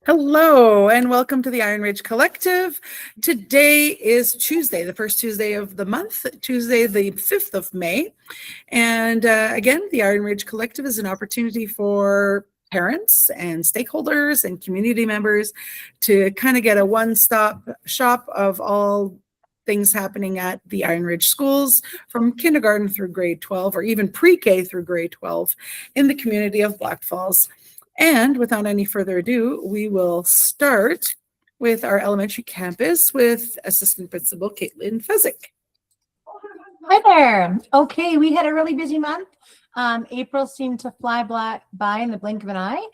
Hello and welcome to the Iron Ridge Collective. Today is Tuesday, the first Tuesday of the month, Tuesday the 5th of May. And again, the Iron Ridge Collective is an opportunity for parents and stakeholders and community members to kind of get a one-stop shop of all things happening at the Iron Ridge schools from kindergarten through grade 12 or even pre-K through grade 12 in the community of Blackfalds. And without any further ado, we will start with our elementary campus with Assistant Principal Caitlin Fezzik. Hi there. Okay, we had a really busy month. April seemed to fly by in the blink of an eye.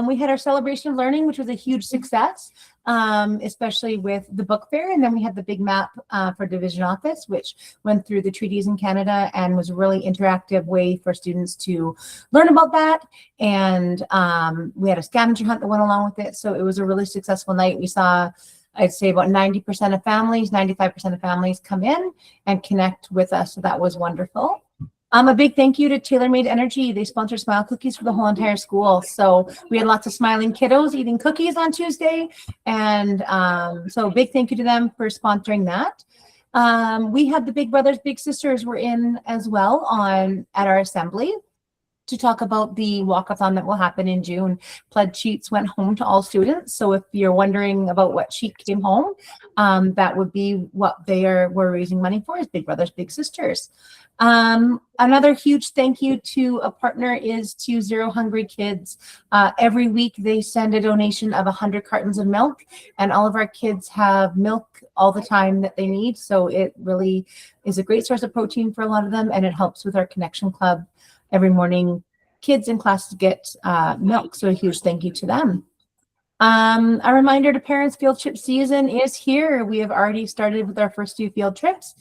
We had our celebration of learning, which was a huge success, especially with the book fair. And then we had the big map for division office, which went through the treaties in Canada and was a really interactive way for students to learn about that. And we had a scavenger hunt that went along with it. So it was a really successful night. We saw, I'd say, about 90% of families, 95% of families come in and connect with us. So that was wonderful. A big thank you to Tailor Made Energy. They sponsored smile cookies for the whole entire school. So we had lots of smiling kiddos eating cookies on Tuesday. And so big thank you to them for sponsoring that. We had the Big Brothers, Big Sisters were in as well at our assembly to talk about the walkathon that will happen in June. Pledge sheets went home to all students. So if you're wondering about what sheet came home, that would be what were raising money for, is Big Brothers, Big Sisters. Another huge thank you to a partner is to Zero Hungry Kids. Every week they send a donation of 100 cartons of milk, and all of our kids have milk all the time that they need. So it really is a great source of protein for a lot of them, and it helps with our Connection Club. Every morning, kids in classes get milk, so a huge thank you to them. A reminder to parents, field trip season is here. We have already started with our first 2 field trips.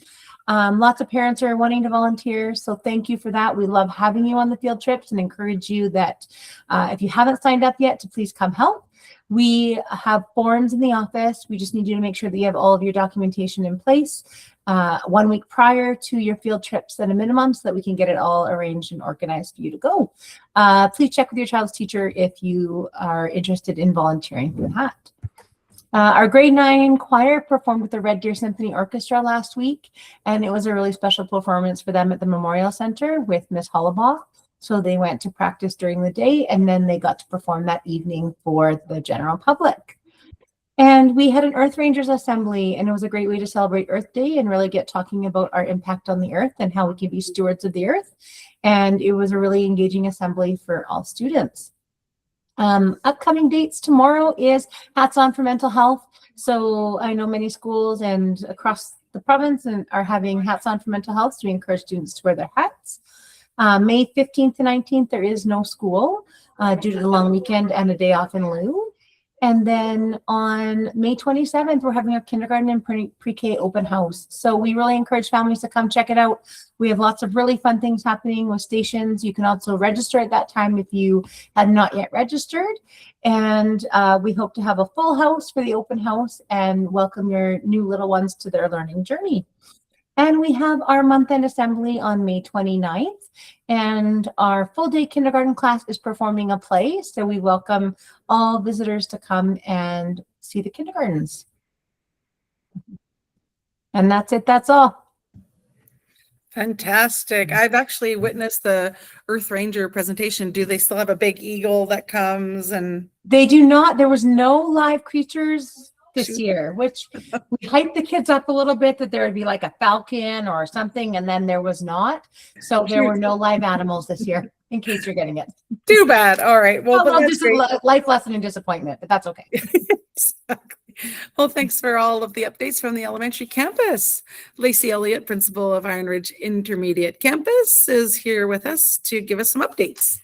Lots of parents are wanting to volunteer, so thank you for that. We love having you on the field trips and encourage you that if you haven't signed up yet, to please come help. We have forms in the office. We just need you to make sure that you have all of your documentation in place 1 week prior to your field trips at a minimum, so that we can get it all arranged and organized for you to go. Please check with your child's teacher if you are interested in volunteering for that. Our grade 9 choir performed with the Red Deer Symphony Orchestra last week, and it was a really special performance for them at the Memorial Center with Miss Hollabaugh. So they went to practice during the day, and then they got to perform that evening for the general public. And we had an Earth Rangers assembly, and it was a great way to celebrate Earth Day and really get talking about our impact on the earth and how we can be stewards of the earth. And it was a really engaging assembly for all students. Upcoming dates tomorrow is Hats On for Mental Health. So I know many schools and across the province are having Hats On for Mental Health, so we encourage students to wear their hats. May 15th to 19th, there is no school due to the long weekend and a day off in lieu. And then on May 27th, we're having a kindergarten and pre-K open house. So we really encourage families to come check it out. We have lots of really fun things happening with stations. You can also register at that time if you have not yet registered. And we hope to have a full house for the open house and welcome your new little ones to their learning journey. And we have our month-end assembly on May 29th. And our full-day kindergarten class is performing a play. So we welcome all visitors to come and see the kindergartens. And that's it. That's all. Fantastic. I've actually witnessed the Earth Ranger presentation. Do they still have a big eagle that comes? And they do not. There was no live creatures this year, which we hyped the kids up a little bit that there would be like a falcon or something, and then there was not. So there were no live animals this year, in case you're getting it. Too bad. All right. Well, just a life lesson in disappointment, but that's okay. Exactly. Well, thanks for all of the updates from the elementary campus. Lacey Elliott, principal of Iron Ridge Intermediate Campus, is here with us to give us some updates.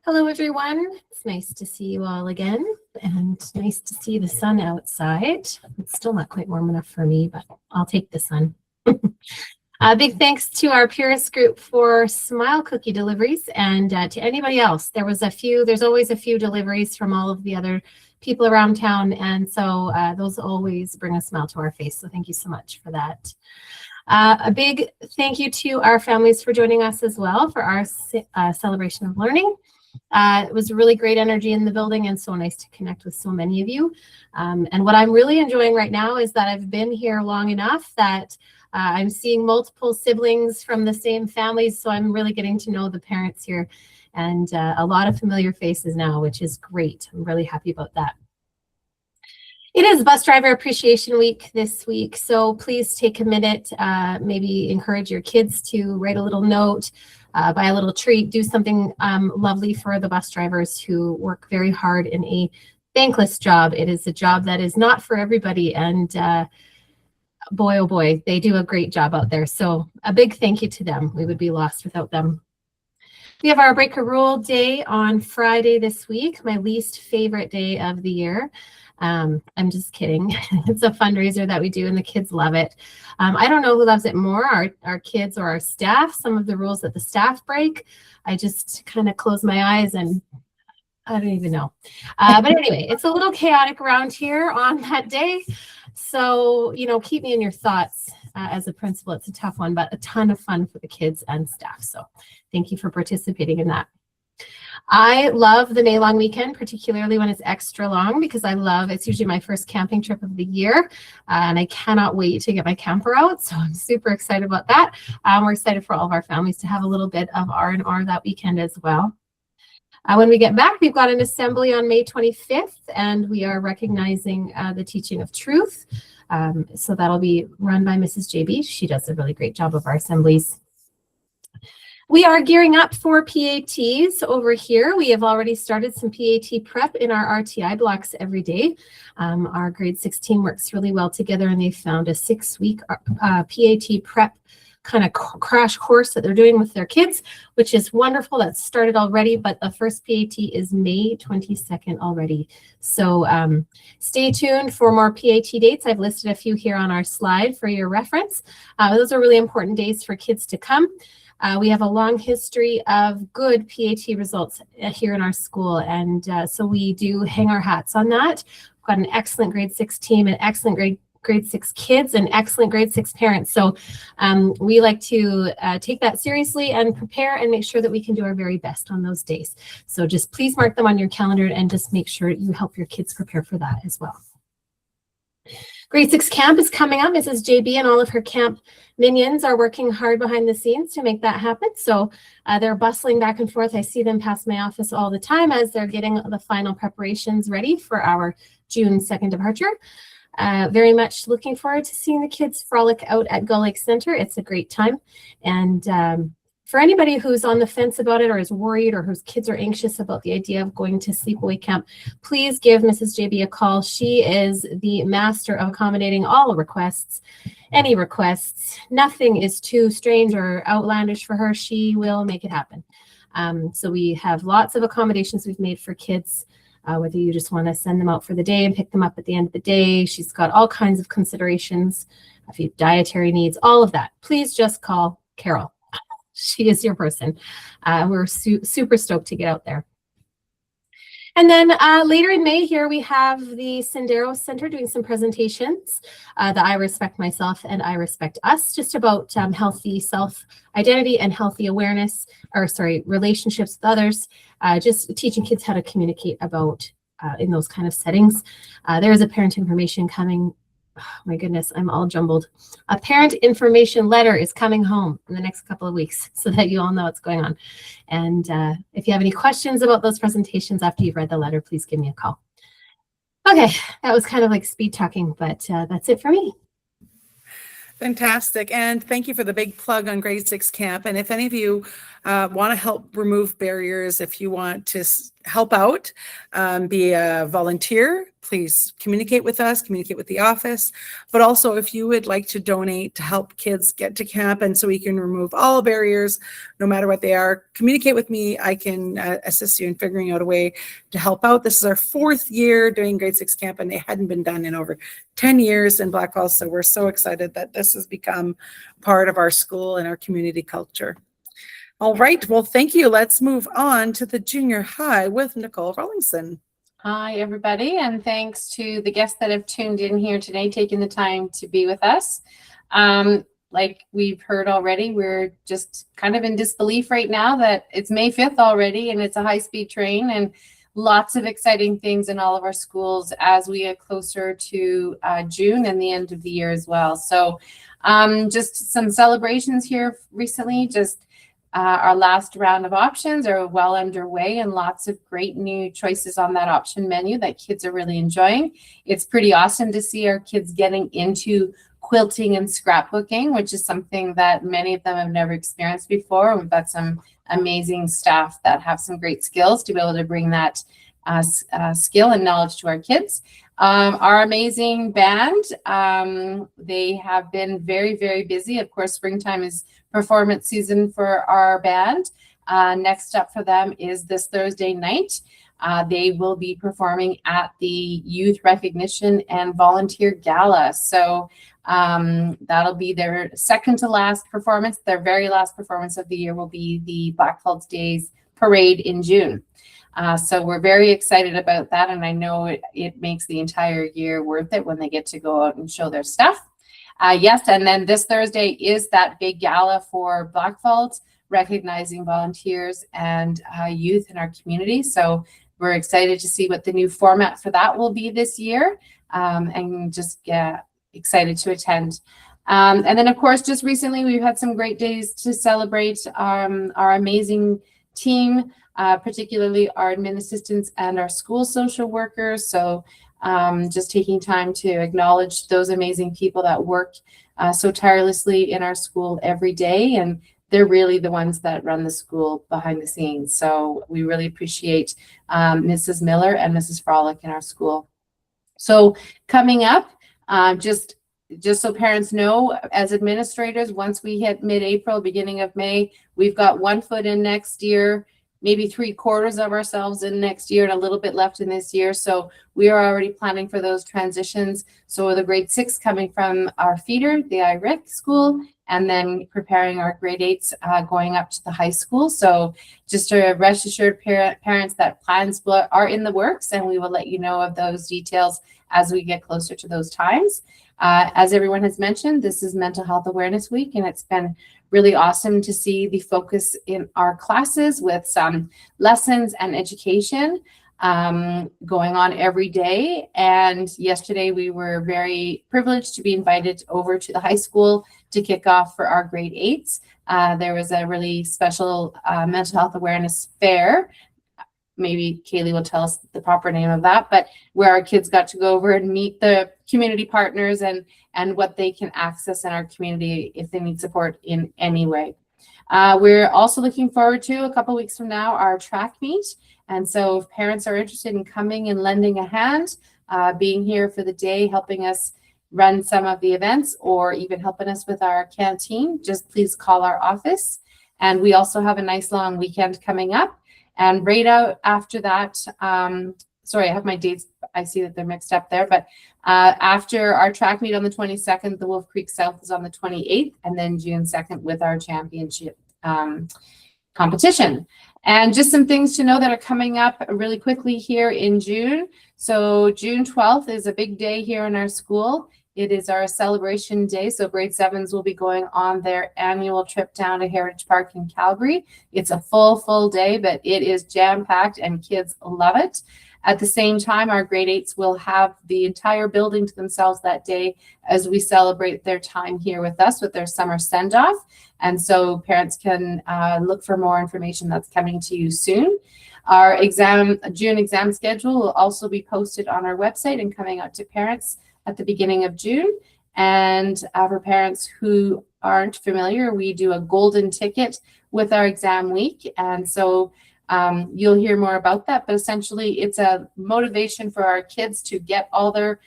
Hello, everyone. It's nice to see you all again, and nice to see the sun outside. It's still not quite warm enough for me, but I'll take the sun. Big thanks to our Purist group for smile cookie deliveries, and to anybody else. There's always a few deliveries from all of the other people around town, and so those always bring a smile to our face. So thank you so much for that. A big thank you to our families for joining us as well for our celebration of learning. It was really great energy in the building and so nice to connect with so many of you. And what I'm really enjoying right now is that I've been here long enough that I'm seeing multiple siblings from the same families. So I'm really getting to know the parents here and a lot of familiar faces now, which is great. I'm really happy about that. It is Bus Driver Appreciation Week this week, so please take a minute, maybe encourage your kids to write a little note, buy a little treat, do something lovely for the bus drivers who work very hard in a thankless job. It is a job that is not for everybody, and boy, oh boy, they do a great job out there. So a big thank you to them. We would be lost without them. We have our Break a Rule Day on Friday this week, my least favorite day of the year. I'm just kidding. It's a fundraiser that we do and the kids love it. I don't know who loves it more, our kids or our staff. Some of the rules that the staff break, I just kind of close my eyes and I don't even know. But anyway, it's a little chaotic around here on that day. So, keep me in your thoughts as a principal. It's a tough one, but a ton of fun for the kids and staff. So thank you for participating in that. I love the May long weekend, particularly when it's extra long, because it's usually my first camping trip of the year, and I cannot wait to get my camper out. So I'm super excited about that. We're excited for all of our families to have a little bit of R&R that weekend as well. When we get back, we've got an assembly on May 25th, and we are recognizing the teaching of truth. So that'll be run by Mrs. JB. She does a really great job of our assemblies. We are gearing up for PATs over here. We have already started some PAT prep in our RTI blocks every day. Our grade 6 team works really well together, and they found a 6-week PAT prep kind of crash course that they're doing with their kids, which is wonderful. That's started already, but the first PAT is May 22nd already. So stay tuned for more PAT dates. I've listed a few here on our slide for your reference. Those are really important days for kids to come. We have a long history of good PAT results here in our school, and so we do hang our hats on that. We've got an excellent grade 6 team, an excellent grade 6 kids, and excellent grade 6 parents. So we like to take that seriously and prepare and make sure that we can do our very best on those days. So just please mark them on your calendar and just make sure you help your kids prepare for that as well. Grade 6 camp is coming up. Mrs. JB and all of her camp minions are working hard behind the scenes to make that happen. So they're bustling back and forth. I see them pass my office all the time as they're getting the final preparations ready for our June 2nd departure. Very much looking forward to seeing the kids frolic out at Gull Lake Center. It's a great time. And for anybody who's on the fence about it or is worried or whose kids are anxious about the idea of going to sleepaway camp, please give Mrs. JB a call. She is the master of accommodating all requests, any requests. Nothing is too strange or outlandish for her. She will make it happen. So we have lots of accommodations we've made for kids, whether you just want to send them out for the day and pick them up at the end of the day. She's got all kinds of considerations, if you have dietary needs, all of that. Please just call Carol. She is your person. We're super stoked to get out there. And then later in May here, we have the Sendero Center doing some presentations, the I Respect Myself and I Respect Us, just about healthy self-identity and healthy awareness, relationships with others, just teaching kids how to communicate about in those kind of settings. There is a parent information coming. Oh, my goodness, I'm all jumbled. A parent information letter is coming home in the next couple of weeks so that you all know what's going on. And if you have any questions about those presentations after you've read the letter, please give me a call. Okay, that was kind of like speed talking, but that's it for me. Fantastic. And thank you for the big plug on grade 6 camp. And if any of you want to help remove barriers, if you want to help out, be a volunteer, please communicate with us, communicate with the office. But also if you would like to donate to help kids get to camp and so we can remove all barriers, no matter what they are, communicate with me. I can assist you in figuring out a way to help out. This is our 4th year doing grade 6 camp, and it hadn't been done in over 10 years in Blackfalds. So we're so excited that this has become part of our school and our community culture. All right, well, thank you. Let's move on to the junior high with Nicole Rawlingson. Hi, everybody, and thanks to the guests that have tuned in here today, taking the time to be with us. like we've heard already, we're just kind of in disbelief right now that it's May 5th already and it's a high-speed train, and lots of exciting things in all of our schools as we get closer to June and the end of the year as well. So just some celebrations here recently. Just our last round of options are well underway, and lots of great new choices on that option menu that kids are really enjoying. It's pretty awesome to see our kids getting into quilting and scrapbooking, which is something that many of them have never experienced before. We've got some amazing staff that have some great skills to be able to bring that skill and knowledge to our kids. Our amazing band, they have been very, very busy. Of course, springtime is performance season for our band. Next up for them is this Thursday night. They will be performing at the Youth Recognition and Volunteer Gala. So that'll be their second to last performance. Their very last performance of the year will be the Blackfalds Days Parade in June. So we're very excited about that, and I know it makes the entire year worth it when they get to go out and show their stuff. Yes, and then this Thursday is that big gala for Blackfalds, recognizing volunteers and youth in our community. So we're excited to see what the new format for that will be this year, and just excited to attend. And then, of course, just recently we've had some great days to celebrate our amazing team, particularly our admin assistants and our school social workers. So just taking time to acknowledge those amazing people that work so tirelessly in our school every day, and they're really the ones that run the school behind the scenes. So we really appreciate Mrs. Miller and Mrs. Frolick in our school. So coming up, just so parents know, as administrators, once we hit mid-April, beginning of May, we've got 1 foot in next year, maybe 3/4 of ourselves in next year, and a little bit left in this year. So we are already planning for those transitions. So the grade 6 coming from our feeder, the IRIC school, and then preparing our grade 8s going up to the high school. So just to rest assured parents that plans are in the works, and we will let you know of those details as we get closer to those times. As everyone has mentioned, this is Mental Health Awareness Week, and it's been really awesome to see the focus in our classes with some lessons and education going on every day. And yesterday we were very privileged to be invited over to the high school to kick off for our grade 8s. There was a really special mental health awareness fair. Maybe Kaylee will tell us the proper name of that, but where our kids got to go over and meet the community partners and what they can access in our community if they need support in any way. We're also looking forward to, a couple weeks from now, our track meet. And so if parents are interested in coming and lending a hand, being here for the day, helping us run some of the events, or even helping us with our canteen, just please call our office. And we also have a nice long weekend coming up. And right out after that, sorry, I have my dates. I see that they're mixed up there, but after our track meet on the 22nd, the Wolf Creek South is on the 28th, and then June 2nd with our championship competition. And just some things to know that are coming up really quickly here in June. So June 12th is a big day here in our school. It is our celebration day. So grade 7s will be going on their annual trip down to Heritage Park in Calgary. It's a full day, but it is jam-packed and kids love it. At the same time, our grade 8s will have the entire building to themselves that day as we celebrate their time here with us with their summer send-off. And so parents can look for more information that's coming to you soon. Our June exam schedule will also be posted on our website and coming out to parents at the beginning of June. And for parents who aren't familiar, we do a golden ticket with our exam week. And so you'll hear more about that, but essentially it's a motivation for our kids to get all their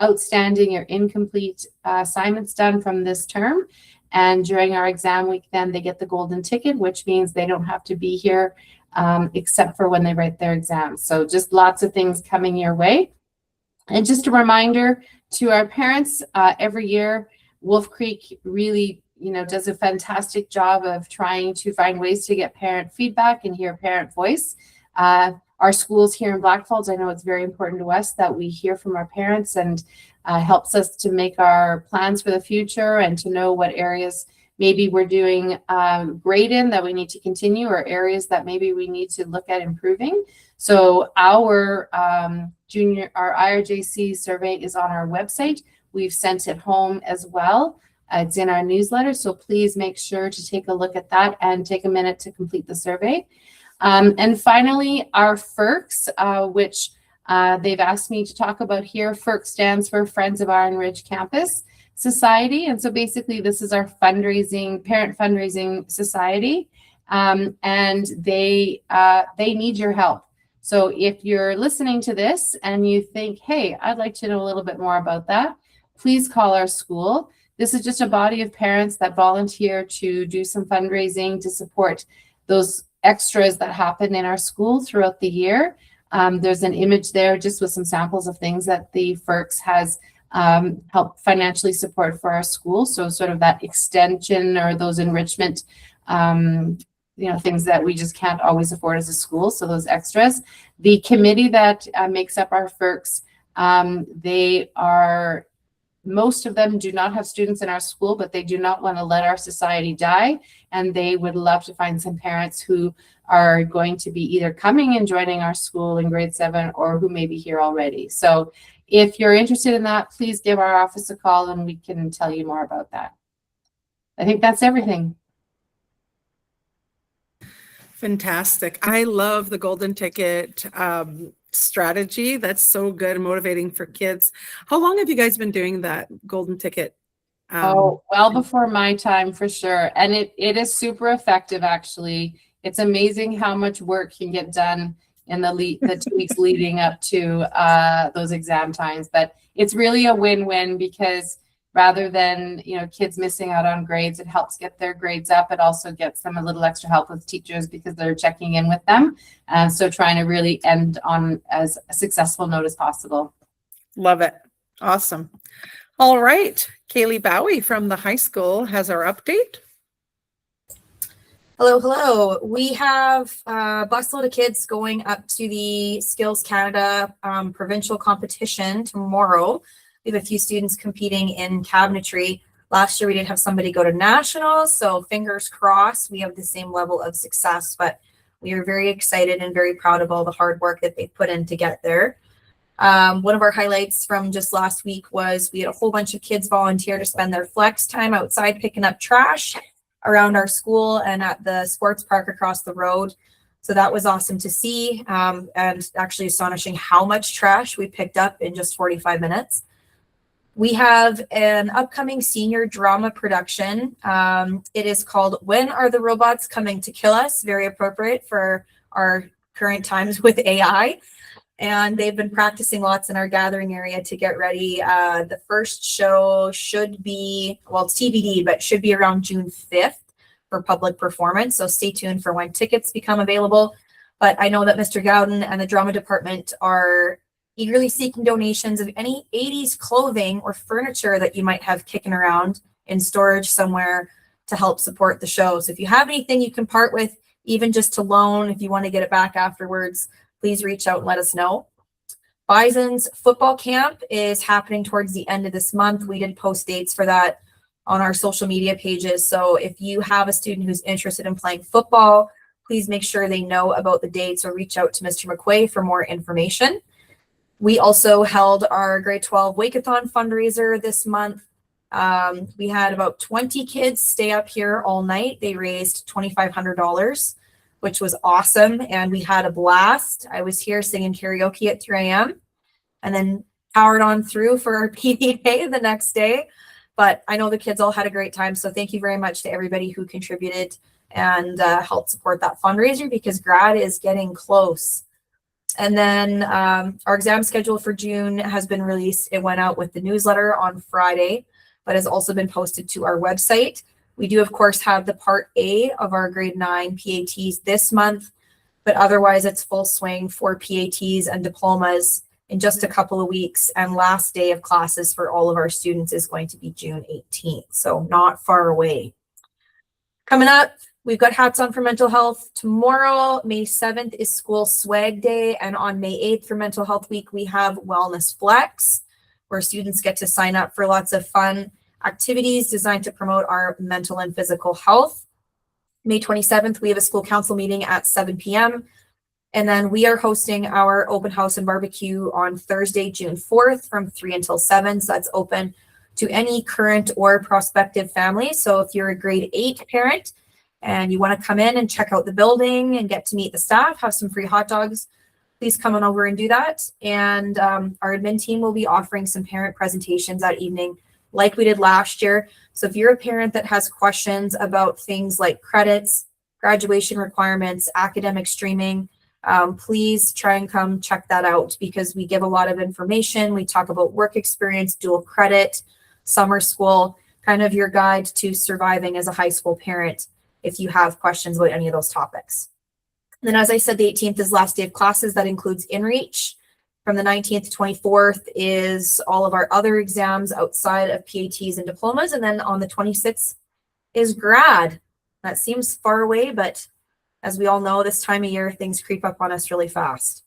outstanding or incomplete assignments done from this term. And during our exam week, then they get the golden ticket, which means they don't have to be here except for when they write their exams. So just lots of things coming your way. And just a reminder to our parents, every year, Wolf Creek really, does a fantastic job of trying to find ways to get parent feedback and hear parent voice. Our our schools here in Blackfalds. I know it's very important to us that we hear from our parents, and helps us to make our plans for the future and to know what areas maybe we're doing great in that we need to continue, or areas that maybe we need to look at improving. So our IRJC survey is on our website. We've sent it home as well. It's in our newsletter, so please make sure to take a look at that and take a minute to complete the survey. And finally, our FERCs, which they've asked me to talk about here. FERC stands for Friends of Iron Ridge Campus Society. And so basically this is our parent fundraising society. And they need your help. So if you're listening to this and you think, hey, I'd like to know a little bit more about that, please call our school. This is just a body of parents that volunteer to do some fundraising to support those extras that happen in our school throughout the year. There's an image there just with some samples of things that the FERCs has helped financially support for our school. So sort of that extension or those enrichment, things that we just can't always afford as a school. So those extras. The committee that makes up our FERCs, most of them do not have students in our school, but they do not want to let our society die. And they would love to find some parents who are going to be either coming and joining our school in grade 7 or who may be here already. So if you're interested in that, please give our office a call and we can tell you more about that. I think that's everything. Fantastic. I love the golden ticket strategy. That's so good and motivating for kids. How long have you guys been doing that golden ticket? Well before my time, for sure. And it is super effective, actually. It's amazing how much work can get done in the 2 weeks leading up to those exam times. But it's really a win-win, because rather than kids missing out on grades, it helps get their grades up. It also gets them a little extra help with teachers because they're checking in with them. So trying to really end on as a successful note as possible. Love it. Awesome. All right. Kaylee Bowie from the high school has our update. Hello. We have a busload of kids going up to the Skills Canada provincial competition tomorrow. We have a few students competing in cabinetry. Last year we did have somebody go to nationals, so fingers crossed we have the same level of success, but we are very excited and very proud of all the hard work that they put in to get there. One of our highlights from just last week was we had a whole bunch of kids volunteer to spend their flex time outside picking up trash around our school and at the sports park across the road. So that was awesome to see, and actually astonishing how much trash we picked up in just 45 minutes. We have an upcoming senior drama production. It is called When Are the Robots Coming to Kill Us? Very appropriate for our current times with AI. And they've been practicing lots in our gathering area to get ready. The first show should be, well, it's TBD, but should be around June 5th for public performance. So stay tuned for when tickets become available. But I know that Mr. Gowden and the drama department are eagerly seeking donations of any 80s clothing or furniture that you might have kicking around in storage somewhere to help support the show. So if you have anything you can part with, even just to loan, if you want to get it back afterwards, please reach out and let us know. Bison's football camp is happening towards the end of this month. We did post dates for that on our social media pages. So if you have a student who's interested in playing football, please make sure they know about the dates or reach out to Mr. McQuay for more information. We also held our grade 12 Wake-a-thon fundraiser this month. We had about 20 kids stay up here all night. They raised $2,500, which was awesome. And we had a blast. I was here singing karaoke at 3 a.m. and then powered on through for our PDA the next day. But I know the kids all had a great time. So thank you very much to everybody who contributed and helped support that fundraiser, because grad is getting close. And then our exam schedule for June has been released. It went out with the newsletter on Friday, but has also been posted to our website. We do, of course, have the Part A of our grade 9 PATs this month, but otherwise it's full swing for PATs and diplomas in just a couple of weeks. And last day of classes for all of our students is going to be June 18th, so not far away. Coming up, We've got hats on for mental health. Tomorrow, May 7th, is school swag day. And on May 8th for mental health week, we have wellness flex, where students get to sign up for lots of fun activities designed to promote our mental and physical health. May 27th, we have a school council meeting at 7 p.m. And then we are hosting our open house and barbecue on Thursday, June 4th from 3 until 7. So that's open to any current or prospective family. So if you're a grade 8 parent and you want to come in and check out the building and get to meet the staff, have some free hot dogs, please come on over and do that. And our admin team will be offering some parent presentations that evening like we did last year. So if you're a parent that has questions about things like credits, graduation requirements, academic streaming, please try and come check that out, because we give a lot of information. We talk about work experience, dual credit, summer school, kind of your guide to surviving as a high school parent if you have questions about any of those topics. And then, as I said, the 18th is last day of classes. That includes InReach. From the 19th to 24th is all of our other exams outside of PATs and diplomas. And then on the 26th is grad. That seems far away, but as we all know, this time of year, things creep up on us really fast.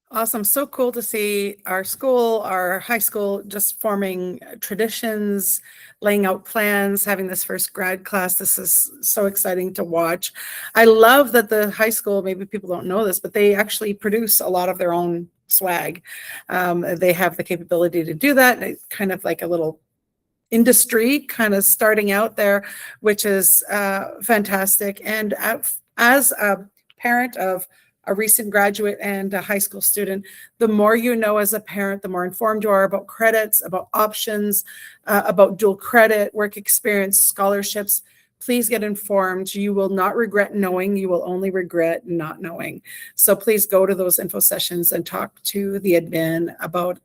Awesome. So cool to see our school, our high school, just forming traditions, laying out plans, having this first grad class. This is so exciting to watch. I love that the high school, maybe people don't know this, but they actually produce a lot of their own swag. They have the capability to do that. It's kind of like a little industry kind of starting out there, which is fantastic. And as a parent of a recent graduate and a high school student, the more you know as a parent, the more informed you are about credits, about options, about dual credit, work experience, scholarships. Please get informed. You will not regret knowing. You will only regret not knowing. So please go to those info sessions and talk to the admin about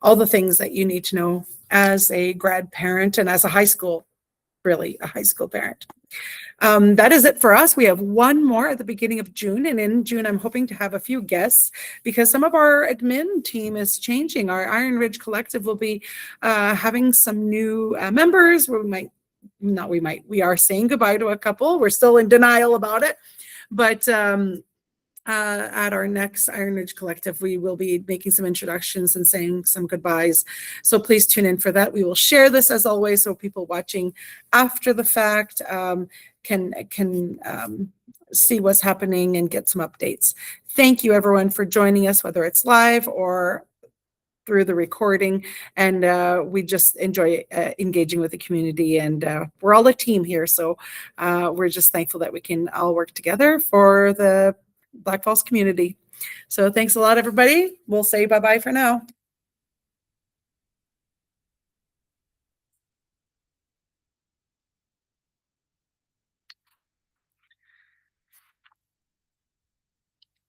all the things that you need to know as a grad parent and as a high school, really a high school parent. That is it for us. We have one more at the beginning of June, and in June I'm hoping to have a few guests because some of our admin team is changing. Our Iron Ridge Collective will be having some new members. We are saying goodbye to a couple. We're still in denial about it, but at our next Iron Ridge Collective, we will be making some introductions and saying some goodbyes. So please tune in for that. We will share this as always, so people watching after the fact can see what's happening and get some updates. Thank you everyone for joining us, whether it's live or through the recording. And we just enjoy engaging with the community, and we're all a team here. So we're just thankful that we can all work together for the Blackfalds community. So thanks a lot, everybody. We'll say bye-bye for now.